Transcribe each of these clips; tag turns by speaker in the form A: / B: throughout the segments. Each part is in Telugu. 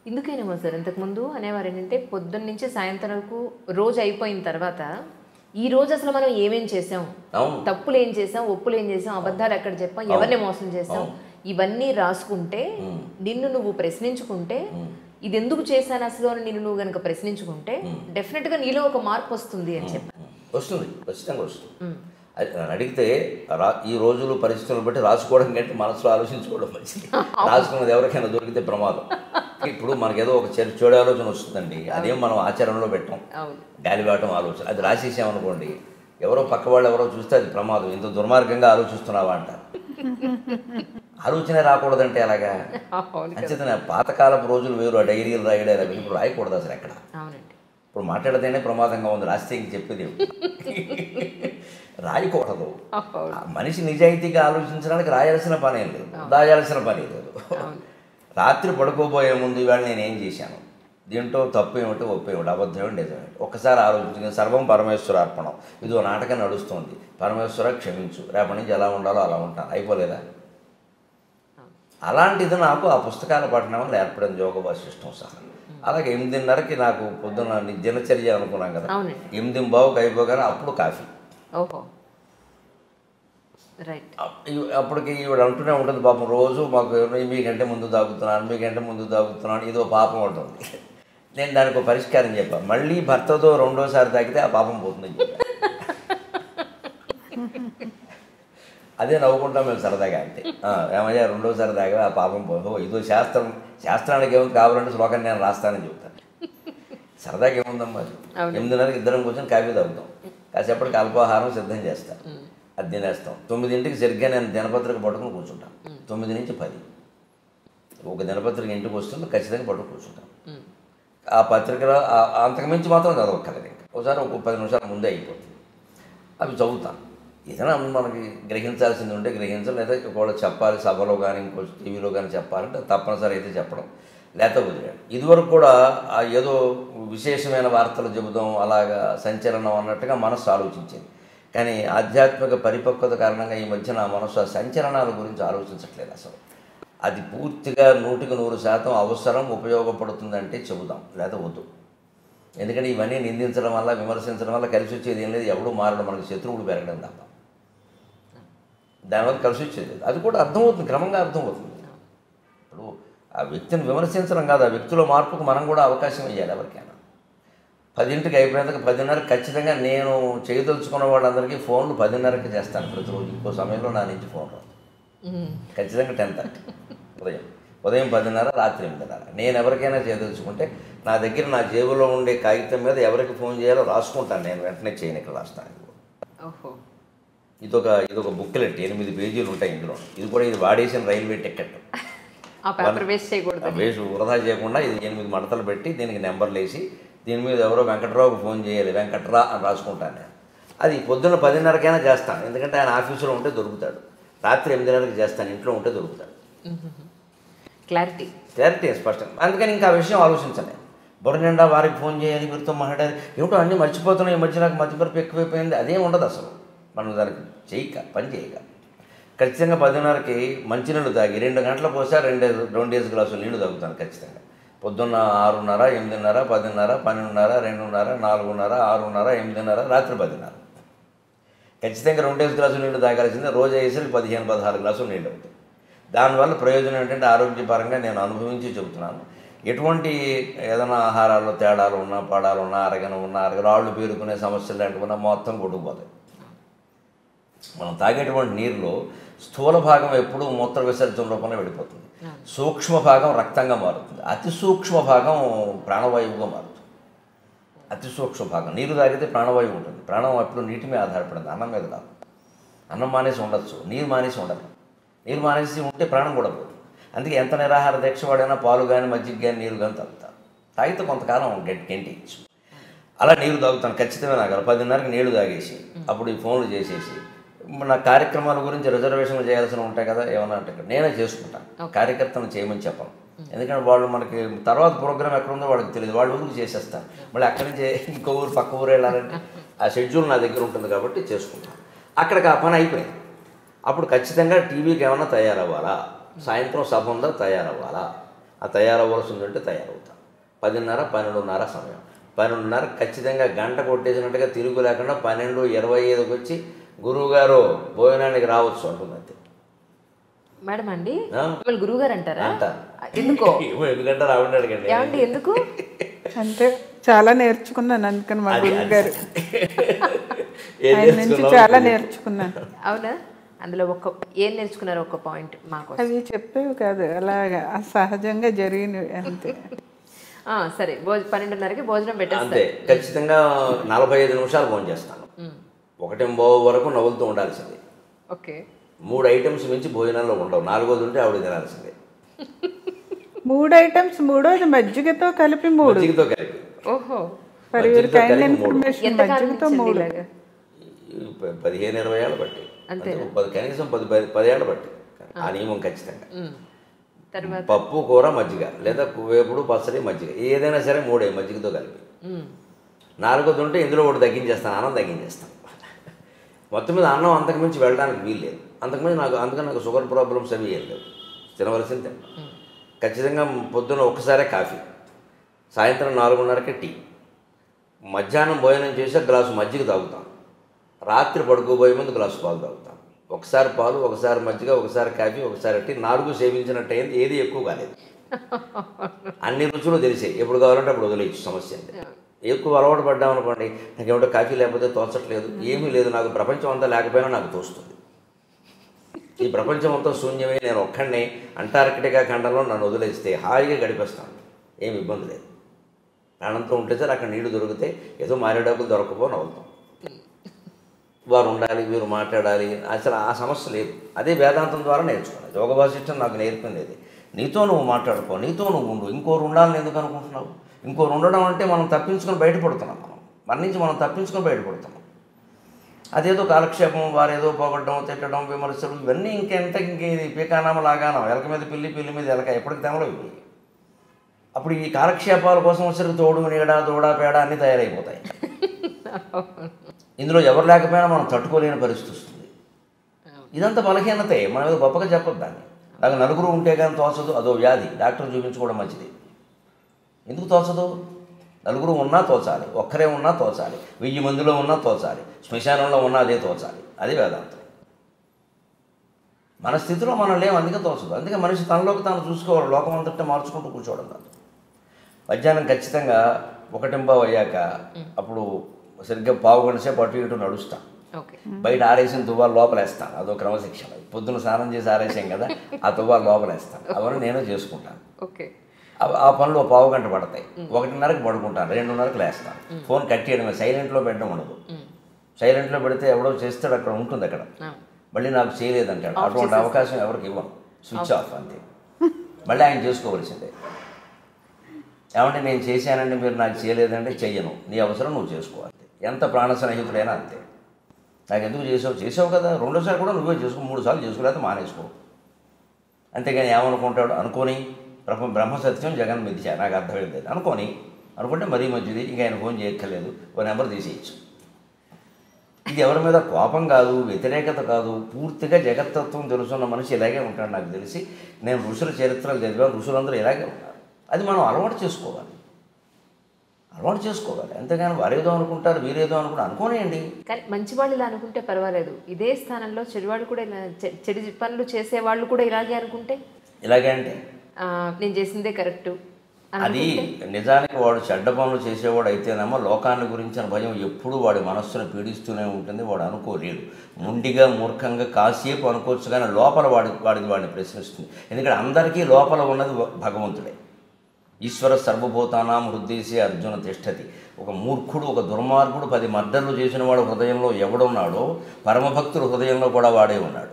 A: ఇందుకేనేమో సార్ ఇంతకుముందు అనేవారు ఏంటంటే పొద్దున్న నుంచి సాయంత్రం వరకు రోజు అయిపోయిన తర్వాత ఈ రోజు అసలు మనం ఏమేం చేసాం, తప్పులు ఏం చేసాం, ఒప్పులు ఏం చేసాం, అబద్ధాలు ఎక్కడ చెప్పాం, ఎవరిని మోసం చేసాం, ఇవన్నీ రాసుకుంటే నిన్ను నువ్వు ప్రశ్నించుకుంటే ఇది ఎందుకు చేశాను అసలు అని నిన్ను నువ్వు కనుక ప్రశ్నించుకుంటే డెఫినెట్గా నీలో ఒక మార్పు వస్తుంది అని చెప్పాను.
B: వస్తుంది, ఖచ్చితంగా వస్తుంది. అడిగితే ఈ రోజులు పరిస్థితులను బట్టి రాసుకోవడం కంటే మనసులో ఆలోచించుకోవడం మంచిది. రాసుకున్నది ఎవరికైనా దొరికితే ప్రమాదం. ఇప్పుడు మనకేదో ఒక చెడు ఆలోచన వస్తుందండి, అదేం మనం ఆచరణలో పెట్టాం, గాలివాటం ఆలోచన. అది రాసేసామనుకోండి, ఎవరో పక్క వాళ్ళు ఎవరో చూస్తే అది ప్రమాదం. ఇంత దుర్మార్గంగా ఆలోచిస్తున్నావా అంటారు. ఆలోచనే రాకూడదంటే అలాగా. అంచేతనే పాతకాలపు రోజులు వేరు, ఆ డైరీలు రాయడారు ఇప్పుడు రాయకూడదు అసలు ఎక్కడ. ఇప్పుడు మాట్లాడితేనే ప్రమాదంగా ఉంది, రాస్తే ఇంక చెప్పేది రాయకూడదు. మనిషి నిజాయితీగా ఆలోచించడానికి రాయాల్సిన పని ఏం లేదు, దాయాల్సిన పని లేదు. రాత్రి పడుకోబోయే ముందు ఇవాళ నేనేం చేశాను, దీంట్లో తప్పు ఏమిటి, ఒప్పు ఏమిటి, అబద్ధం ఏమిటి, నిజమేమిటి ఒక్కసారి ఆలోచించి సర్వం పరమేశ్వర అర్పణం. ఇదో నాటకం నడుస్తుంది, పరమేశ్వర క్షమించు, రేపటి నుంచి ఎలా ఉండాలో అలా ఉంటాను, అయిపోలేదా? అలాంటిది నాకు ఆ పుస్తకాల పఠనం వల్ల ఏర్పడింది యోగ వాసిష్టం సహా. అలాగే 8:30కి నాకు పొద్దున్న దినచర్య అనుకున్నాం కదా, 8:15కి అయిపోగానే అప్పుడు కాఫీ. అప్పటికి ఈవిడ అంటూనే ఉంటుంది పాపం, రోజు మాకు మీకంటే ముందు తాగుతున్నాను, ఇదో పాపం ఉంటుంది. నేను దానికి ఒక పరిష్కారం చెప్పాను, మళ్ళీ భర్తతో రెండోసారి తాగితే ఆ పాపం పోతుందని చెప్పాను. అదే నవ్వుకుంటాం మేము సరదాగా. అంతే, ఏమయ్యా రెండోసారి తాగా ఆ పాపం పోదు, ఇదో శాస్త్రానికి ఏముంది, కావాలంటే శ్లోకం నేను రాస్తానని చెప్తాను. సరదాగా ఏముందమ్మా, 8:30కి ఇద్దరం కూర్చొని కాఫీ తాగుతాం, కాసేపటికి అల్పాహారం సిద్ధం చేస్తాం, అది తినేస్తాం. 9ంటికి సరిగ్గా నేను దినపత్రిక పట్టుకుని కూర్చుంటాను. 9 నుంచి 10 ఒక దినపత్రిక ఇంటికి వస్తుంది, ఖచ్చితంగా పట్టుకుని కూర్చుంటాను. ఆ పత్రికలో అంతకుమించి మాత్రం చదవక్కర్లేదు, ఇంకా ఒకసారి ఒక 10 నిమిషాల ముందే అయిపోతుంది. అవి చదువుతాను. ఏదైనా మనకి గ్రహించాల్సింది ఉంటే గ్రహించాలి, లేదా ఒకవేళ చెప్పాలి సభలో కానీ ఇంకో టీవీలో కానీ చెప్పాలంటే తప్పనిసరి అయితే చెప్పడం, లేకపోతే వదిలేడు. ఇదివరకు కూడా ఏదో విశేషమైన వార్తలు చెబుదాం, అలాగా సంచలనం అన్నట్టుగా మనస్సు ఆలోచించింది. కానీ ఆధ్యాత్మిక పరిపక్వత కారణంగా ఈ మధ్య నా మనసు ఆ సంచలనాల గురించి ఆలోచించట్లేదు అసలు. అది పూర్తిగా 100% అవసరం, ఉపయోగపడుతుందంటే చెబుదాం, లేదా వద్దు. ఎందుకంటే ఇవన్నీ నిందించడం వల్ల, విమర్శించడం వల్ల కలిసి వచ్చేది ఏం లేదు, ఎవడూ మారడం, మనకి శత్రువులు పెరగడం తప్ప దానివల్ల కలిసి వచ్చేది లేదు. అది కూడా అర్థమవుతుంది, క్రమంగా అర్థమవుతుంది. ఇప్పుడు ఆ వ్యక్తిని విమర్శించడం కాదు, ఆ వ్యక్తిలో మార్పుకు మనం కూడా అవకాశం ఇవ్వాలి ఎవరికైనా. 10ంటికి అయిపోయినందుకు 10:30 ఖచ్చితంగా నేను చేయదలుచుకున్న వాళ్ళందరికీ ఫోన్లు 10:30కి చేస్తాను ప్రతిరోజు. ఇంకో సమయంలో నా నుంచి ఫోన్ రాదు, ఖచ్చితంగా 10:30 ఉదయం 10:30, రాత్రి 8:30. నేను ఎవరికైనా చేయదలుచుకుంటే నా దగ్గర నా జేబులో ఉండే కాగితం మీద ఎవరికి ఫోన్ చేయాలో రాసుకుంటాను, నేను వెంటనే చేయను, ఇక్కడ రాస్తాను. ఇదొక బుక్లెట్, 8 పేజీలు ఉంటాయి ఇందులో. ఇది కూడా ఇది వాడేసిన రైల్వే టికెట్, వేస్ట్ వృధా చేయకుండా ఇది 8 మడతలు పెట్టి దీనికి నెంబర్లు వేసి దీని మీద ఎవరో వెంకట్రావుకి ఫోన్ చేయాలి, వెంకట్రా అని రాసుకుంటాను నేను. అది పొద్దున్న 10:30కైనా చేస్తాను, ఎందుకంటే ఆయన ఆఫీసులో ఉంటే దొరుకుతాడు. రాత్రి 8:30కి చేస్తాను, ఇంట్లో ఉంటే దొరుకుతాడు. క్లారిటీ స్పష్టం. అందుకని ఇంకా ఆ విషయం ఆలోచించాలి. బుర్ర నిండా వారికి ఫోన్ చేయాలి, వీరితో మాట్లాడాలి, ఏమిటో అన్నీ మర్చిపోతున్నాయి. ఈ మధ్య నాకు మతిమరుపు ఎక్కువైపోయింది, అదేం ఉండదు అసలు. మనం దానికి పని చేయక ఖచ్చితంగా 10:30కి మంచినీళ్ళు తాగి 2 గంటల పోసా 2 గ్లాసులు నీళ్లు తాగుతాను ఖచ్చితంగా. పొద్దున్న 6:30, 8:30, 10:30, 12:30, 2:30, 4:30, 6:30, 8:30, రాత్రి 10:30 ఖచ్చితంగా 2 గ్లాసులు నీళ్లు తాగాల్సిందే. రోజు అయ్యేసరికి 15-16 గ్లాసులు నీళ్ళు అవుతాయి. దానివల్ల ప్రయోజనం ఏంటంటే ఆరోగ్యపరంగా నేను అనుభవించి చెబుతున్నాను. ఎటువంటి ఏదైనా ఆహారాల్లో తేడాలు ఉన్నా, పడాలు ఉన్నా, రాళ్ళు పేరుకునే సమస్యలు లాంటివి మొత్తం కొట్టుకుపోతాయి. మనం తాగేటువంటి నీరులో స్థూల భాగం ఎప్పుడూ మూత్ర విసర్జన రూపంలో వెళ్ళిపోతుంది, సూక్ష్మ భాగం రక్తంగా మారుతుంది, అతి సూక్ష్మ భాగం ప్రాణవాయువుగా మారుతుంది. అతి సూక్ష్మ భాగం నీరు తాగితే ప్రాణవాయువు ఉంటుంది. ప్రాణం ఎప్పుడు నీటి మీద ఆధారపడింది, అన్నం మీద కాదు. అన్నం మానేసి ఉండొచ్చు, నీరు మానేసి ఉండదు. నీరు మానేసి ఉంటే ప్రాణం కూడా పోతుంది. అందుకే ఎంత నిరాహార దీక్ష వాడైనా పాలు కానీ, మజ్జిగ కానీ, నీరు కానీ తాగుతారు. తాగితే కొంతకాలం గెంటేయచ్చు. అలా నీరు తాగుతాను ఖచ్చితంగా. నాకు 10:30కి నీళ్లు తాగేసి అప్పుడు ఈ ఫోన్లు చేసేసి నా కార్యక్రమాల గురించి రిజర్వేషన్లు చేయాల్సి ఉంటాయి కదా, ఏమన్నా అంటే నేనే చేసుకుంటాను. కార్యకర్తను చేయమని చెప్పను, ఎందుకంటే వాళ్ళు మనకి తర్వాత ప్రోగ్రామ్ ఎక్కడ ఉందో వాళ్ళకి తెలియదు, వాళ్ళ ఊరికి చేసేస్తాను. మళ్ళీ అక్కడి నుంచి ఇంకో ఊరు పక్క ఊరు వెళ్ళాలంటే ఆ షెడ్యూల్ నా దగ్గర ఉంటుంది కాబట్టి చేసుకుంటాను. అక్కడికి ఆ పని అయిపోయింది. అప్పుడు ఖచ్చితంగా టీవీకి ఏమన్నా తయారవ్వాలా, సాయంత్రం సభ ఉందా తయారవ్వాలా, ఆ తయారవ్వాల్సి ఉందంటే తయారవుతాను. 10:30, 12:30 సమయం. 12:30 ఖచ్చితంగా గంట కొట్టేసినట్టుగా తిరుగు లేకుండా 12:25కి వచ్చి గురువుగారు భోజనానికి రావచ్చు అంటుంది అంతే.
A: మేడం అండి మిమ్మల్ని గురువు గారు అంటారా?
B: అంటారు.
A: ఎందుకో?
B: ఎందుకంటే రావండి అడగండి.
A: ఏమండి ఎందుకు
C: అంటే చాలా నేర్చుకున్నాను అందుకని మా గురువు గారు ఆయన నుంచి చాలా నేర్చుకున్నాను.
A: అవునా? అందులో ఏం నేర్చుకున్నారు? ఒక పాయింట్ మాకు.
C: అవి చెప్పేవి కాదు, అలాగా సహజంగా జరిగినవి అంతే.
A: సరే 12:30కి భోజనం పెట్టేస్తే
B: అంతే. ఖచ్చితంగా 45 నిమిషాలు భోజనం చేస్తాను. 1:15 వరకు నవ్వులుతూ ఉండాల్సింది.
A: ఓకే.
B: 3 ఐటమ్స్ మించి భోజనంలో ఉండవు. 4వది ఉంటే ఆవిడ తినాల్సిందే.
C: 3 ఐటమ్స్, 3వది మజ్జిగతో కలిపి 3.
B: మజ్జిగతో కలిపి.
A: ఓహో.
C: ఫర్ యువర్ కైండ్ ఇన్ఫర్మేషన్ మజ్జిగతో 3.
B: 15-20 ఏళ్ళు బట్టి
A: అంతే.
B: కనీసం 10 ఏళ్ళు బట్టి ఆ నియమం ఖచ్చితంగా.
A: తర్వాత
B: పప్పు, కూర, మజ్జిగ లేదా వేపుడు, పచ్చడి, మజ్జిగ ఏదైనా సరే 3 మజ్జిగతో కలిపి. 4వది ఉంటే ఇందులో ఒకటి తగ్గించేస్తాను, అన్నం తగ్గించేస్తాను. మొత్తం మీద అన్నం అంతకుమించి వెళ్ళడానికి వీలు లేదు. అందుకని నాకు షుగర్ ప్రాబ్లమ్స్ అవి ఏం లేవు. తినవలసింది తింటాను. ఖచ్చితంగా పొద్దున్న ఒక్కసారే కాఫీ, సాయంత్రం 4:30కి టీ, మధ్యాహ్నం భోజనం చేసి గ్లాసు మజ్జిగ తాగుతాను, రాత్రి పడుకోబోయే ముందు గ్లాసు పాలు తాగుతాను. ఒకసారి పాలు, ఒకసారి మజ్జిగ, ఒకసారి కాఫీ, ఒకసారి టీ. 4 సేవించినట్టు అయింది. ఏది ఎక్కువ కాలేదు. అన్ని రుచులు తెలిసాయి. ఎప్పుడు కావాలంటే అప్పుడు వదిలేయచ్చు. సమస్య అంతే. ఎక్కువ అలవాటు పడ్డామనుకోండి, నాకేమిటో కాఫీ లేకపోతే తోచట్లేదు, ఏమీ లేదు, నాకు ప్రపంచం అంతా లేకపోయినా నాకు తోస్తుంది. ఈ ప్రపంచం అంతా శూన్యమే, నేను ఒక్కడినే అంటార్కిటికా ఖండంలో నన్ను వదిలేస్తే హాయిగా గడిపేస్తాను. ఏమి ఇబ్బంది లేదు. ప్రాణంతో ఉంటే సార్ అక్కడ నీళ్లు దొరికితే ఏదో మారేడాకులు దొరకపోని అవుతాం. వారు ఉండాలి, వీరు మాట్లాడాలి, అసలు ఆ సమస్య లేదు. అదే వేదాంతం ద్వారా నేర్చుకున్నాను. యోగ వాసిష్టం నాకు నేర్పింది అది. నీతో నువ్వు మాట్లాడుకో, నీతో నువ్వు ఉండు. ఇంకోరు ఉండాలని ఎందుకు అనుకుంటున్నావు? ఇంకోరు ఉండడం అంటే మనం తప్పించుకొని బయటపడుతున్నాం. మన నుంచి మనం తప్పించుకొని బయటపడుతున్నాం. అదేదో కాలక్షేపం, వారేదో పోగొట్టడం, తిట్టడం, విమర్శలు, ఇవన్నీ ఇంకేది పీకానామ లాగానం, ఎలక మీద పిల్లి, పిల్లి మీద ఎలక, ఎప్పటికి తెమలో ఇవి. అప్పుడు ఈ కాలక్షేపాల కోసం వచ్చరికి తోడు, నీడ, దూడ, పేడ అన్నీ తయారైపోతాయి. ఇందులో ఎవరు లేకపోయినా మనం తట్టుకోలేని పరిస్థితి వస్తుంది. ఇదంతా బలహీనతే. మన మీద గొప్పగా చెప్పొద్దు దాన్ని. నాకు నలుగురు ఉంటే కానీ తోచదు, అదో వ్యాధి. డాక్టర్ చూపించుకోవడం మంచిది. ఎందుకు తోచదు? నలుగురు ఉన్నా తోచాలి, ఒక్కరే ఉన్నా తోచాలి, 1000 మందిలో ఉన్నా తోచాలి, శ్మశానంలో ఉన్నా అదే తోచాలి. అది వేదాంతం. మన స్థితిలో మనం లేవు, అందుకే తోచదు. అందుకే మనిషి తనలోకి తాను చూసుకోవాలి. లోకం అంతటా మార్చుకుంటూ కూర్చోవడం కాదు. మధ్యాహ్నం ఖచ్చితంగా 1:15 అయ్యాక అప్పుడు సరిగ్గా 1/4 గంట సేపు అటు ఇటు నడుస్తాను. బయట ఆరేసిన తువ్వాలు లోపలేస్తాను. అదో క్రమశిక్షణ. పొద్దున్న స్నానం చేసి ఆరేసాం కదా, ఆ తువ్వాలు లోపలేస్తాను. అవన్నీ నేను చేసుకుంటాను. ఆ పనులు 1/4 గంట పడతాయి. 1:30కి పడుకుంటాను, 2:30కి లేస్తాను. ఫోన్ కట్ చేయడమే, సైలెంట్లో పెట్టడం ఉండదు. సైలెంట్లో పెడితే ఎవడో చేస్తాడు, అక్కడ ఉంటుంది, అక్కడ మళ్ళీ నాకు చేయలేదంటాడు. అటువంటి అవకాశం ఎవరికి ఇవ్వను. స్విచ్ ఆఫ్ అంతే. మళ్ళీ ఆయన చేసుకోవలసిందే. ఏమంటే నేను చేశానండి, మీరు నాకు చేయలేదంటే చెయ్యను, నీ అవసరం నువ్వు చేసుకోవాలి. ఎంత ప్రాణ స్నేహితుడైనా అంతే. నాకు ఎందుకు చేసావు కదా, 2సారి కూడా నువ్వే చేసుకో, 3 సార్లు చేసుకోలేకపోతే మానేసుకో. అంతేగాని ఏమనుకుంటాడు అనుకోని బ్రహ్మ సత్యం జగన్ మిథ్య, నాకు అర్థమైంది అనుకుంటే మరీ మంచిది. ఇంకా ఆయన ఫోన్ చేయక్కర్లేదు, ఓ నెంబర్ తీసేయచ్చు. ఇది ఎవరి మీద కోపం కాదు, వ్యతిరేకత కాదు. పూర్తిగా జగత్తత్వం తెలుసున్న మనిషి ఇలాగే ఉంటాడు. నాకు తెలిసి నేను ఋషుల చరిత్రలు చదివాను, ఋషులందరూ ఇలాగే ఉన్నారు. అది మనం అలవాటు చేసుకోవాలి. అంతేగాని వారేదో అనుకుంటారు, వీరేదో అనుకుంటారు, అనుకోనేయండి.
A: కానీ మంచి వాళ్ళు ఇలా అనుకుంటే పర్వాలేదు. ఇదే స్థానంలో చెడువాళ్ళు కూడా ఇలా చెడు పనులు చేసేవాళ్ళు కూడా ఇలాగే అనుకుంటే,
B: ఇలాగే అంటే
A: నేను చేసిందే కరెక్టు.
B: అది నిజానికి వాడు చెడ్డ పనులు చేసేవాడు అయితేనేమో లోకాన్ని గురించిన భయం ఎప్పుడూ వాడి మనస్సును పీడిస్తూనే ఉంటుంది. వాడు అనుకోలేడు. ముండిగా మూర్ఖంగా కాసేపు అనుకోవచ్చు, కానీ లోపల వాడిని ప్రశ్నిస్తుంది. ఎందుకంటే అందరికీ లోపల ఉన్నది భగవంతుడే. ఈశ్వర సర్వభూతానాం హృదయసే అర్జున తిష్టతి. ఒక మూర్ఖుడు, ఒక దుర్మార్గుడు 10 మర్డర్లు చేసిన వాడు హృదయంలో ఎవడున్నాడో, పరమభక్తుడు హృదయంలో కూడా వాడే ఉన్నాడు.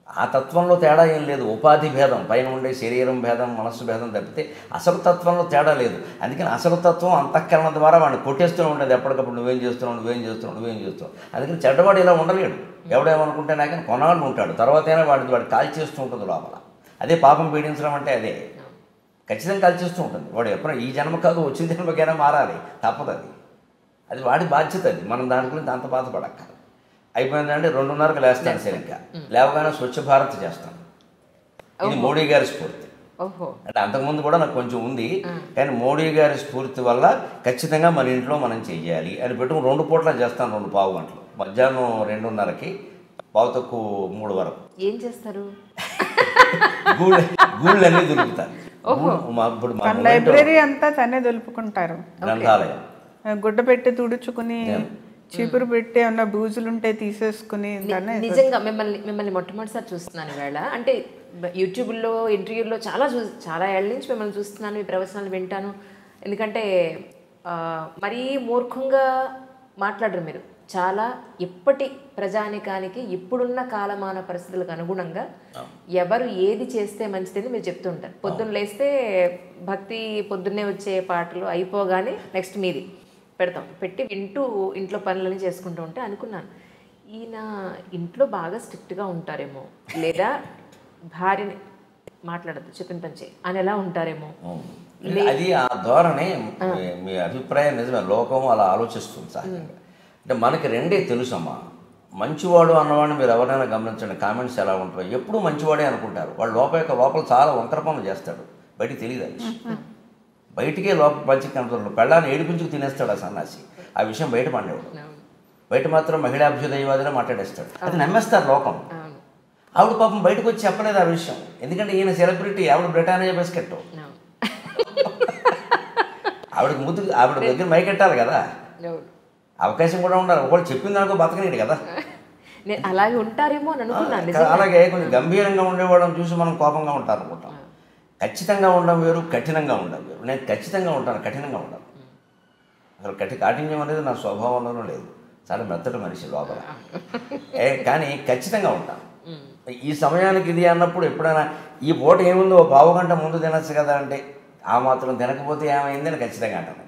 B: ఆ తత్వంలో తేడా ఏం లేదు. ఉపాధి భేదం, పైన ఉండే శరీరం భేదం, మనస్సు భేదం తప్పితే అసలు తత్వంలో తేడా లేదు. అందుకని అసలు తత్వం అంతఃకరణ ద్వారా వాడిని కొట్టేస్తూ ఉంటుంది. ఎప్పటికప్పుడు నువ్వేం చేస్తున్నావు. అందుకని చెడ్డవాడు ఇలా ఉండలేడు. ఎవడేమనుకుంటే నాకని కొన్నాళ్ళు ఉంటాడు, తర్వాతైనా వాడి కాల్ చేస్తూ ఉంటుంది లోపల. అదే పాపం పీడించడం అంటే అదే. ఖచ్చితంగా కాల్చేస్తూ ఉంటుంది. వాడు ఎప్పుడో ఈ జన్మ కాదు, వచ్చిన జన్మకైనా మారాలి, తప్పదు. అది వాడి బాధ్యత. అది మనం దాని గురించి అంత బాధపడక్క. అయిపోయిందంటే 2:30కి లేస్తాను. సరిగ్గా లేవగానే స్వచ్ఛ భారత్ చేస్తాను. ఇది మోడీ గారి స్ఫూర్తి.
A: ఓహో.
B: అంటే అంతకుముందు కూడా నాకు కొంచెం ఉంది, కానీ మోడీ గారి స్ఫూర్తి వల్ల ఖచ్చితంగా మన ఇంట్లో మనం చెయ్యాలి అని పెట్టుకుని 2 పూట్ల చేస్తాను, 2 పావు గంటలు, మధ్యాహ్నం 2:30కి, 2:45 వరకు.
A: ఏం చేస్తారు?
B: గూళ్ళన్నీ దులుపుతాను. ఇప్పుడు మా
C: లైబ్రరీ అంతా తనే దులుపుకుంటారు,
B: గ్రంథాలయం
C: గుడ్డ పెట్టి తుడుచుకుని చీపురు పెట్టి ఏమన్నా బూజులుంటే తీసేసుకుని.
A: నిజంగా మిమ్మల్ని మొట్టమొదటిసారి చూస్తున్నాను ఈవేళ. అంటే యూట్యూబ్లో ఇంటర్వ్యూల్లో చాలా ఏళ్ళ నుంచి మిమ్మల్ని చూస్తున్నాను, మీ ప్రవచనాలు వింటాను. ఎందుకంటే మరీ మూర్ఖంగా మాట్లాడరు మీరు. చాలా ఇప్పటి ప్రజానికానికి ఇప్పుడున్న కాలమాన పరిస్థితులకు అనుగుణంగా ఎవరు ఏది చేస్తే మంచిదని మీరు చెప్తూ ఉంటారు. పొద్దున్న లేస్తే భక్తి, పొద్దున్నే వచ్చే పాటలు అయిపోగానే నెక్స్ట్ మీది పెట్టి వింటూ ఇంట్లో పనులని చేసుకుంటూ ఉంటే అనుకున్నాను, ఈయన ఇంట్లో బాగా స్ట్రిక్ట్గా ఉంటారేమో, లేదా భార్యని మాట్లాడద్దు చెప్పిన పని చేయి అని ఎలా ఉంటారేమో.
B: అది ఆ ధోరణి. మీ అభిప్రాయం నిజమే, లోకం అలా ఆలోచిస్తుంది సహజంగా. అంటే మనకి రెండే తెలుసమ్మా. మంచివాడు అన్నవాడిని మీరు ఎవరైనా గమనించండి, కామెంట్స్ ఎలా ఉంటాయి, ఎప్పుడూ మంచివాడే అనుకుంటారు. వాడు లోపల చాలా వంకర పనులు చేస్తాడు, బయటికి తెలియదు అది. బయటికే లోపల మంచికి కనపడదు. పెళ్ళాన్ని ఏడుపుంచుకు తినేస్తాడు ఆ సన్నాసి. ఆ విషయం బయట పండేవాడు. బయట మాత్రం మహిళాభ్యుదయవాదిలో మాట్లాడేస్తాడు. అది నమ్మేస్తారు లోకం. ఆవిడ పాపం బయటకు వచ్చి చెప్పలేదు ఆ విషయం, ఎందుకంటే ఈయన సెలబ్రిటీ, ఆవిడ బ్రిటానియా బిస్కెట్. ఆవిడ దగ్గర మైకెట్టాలి కదా, అవకాశం కూడా ఉండాలి. ఒకళ్ళు చెప్పింది అనుకో బతకనేడు కదా.
A: అలాగే ఉంటారేమో అని అనుకున్నాను.
B: అలాగే కొంచెం గంభీరంగా ఉండేవాళ్ళని చూసి మనం కోపంగా ఉంటారు అనుకుంటాం. ఖచ్చితంగా ఉండడం వేరు, కఠినంగా ఉండడం వేరు. నేను ఖచ్చితంగా ఉంటాను, కఠినంగా ఉండను. అసలు కాఠిన్యం అనేది నా స్వభావంలోనూ లేదు. చాలా మెత్తటి మనిషి లోపల, కానీ ఖచ్చితంగా ఉంటాను. ఈ సమయానికి ఇది అన్నప్పుడు ఎప్పుడైనా ఈ పూట ఏముందో 1/2 గంట ముందు తినచ్చు కదా అంటే, ఆ మాత్రం తినకపోతే ఏమైందని ఖచ్చితంగా అంటాను.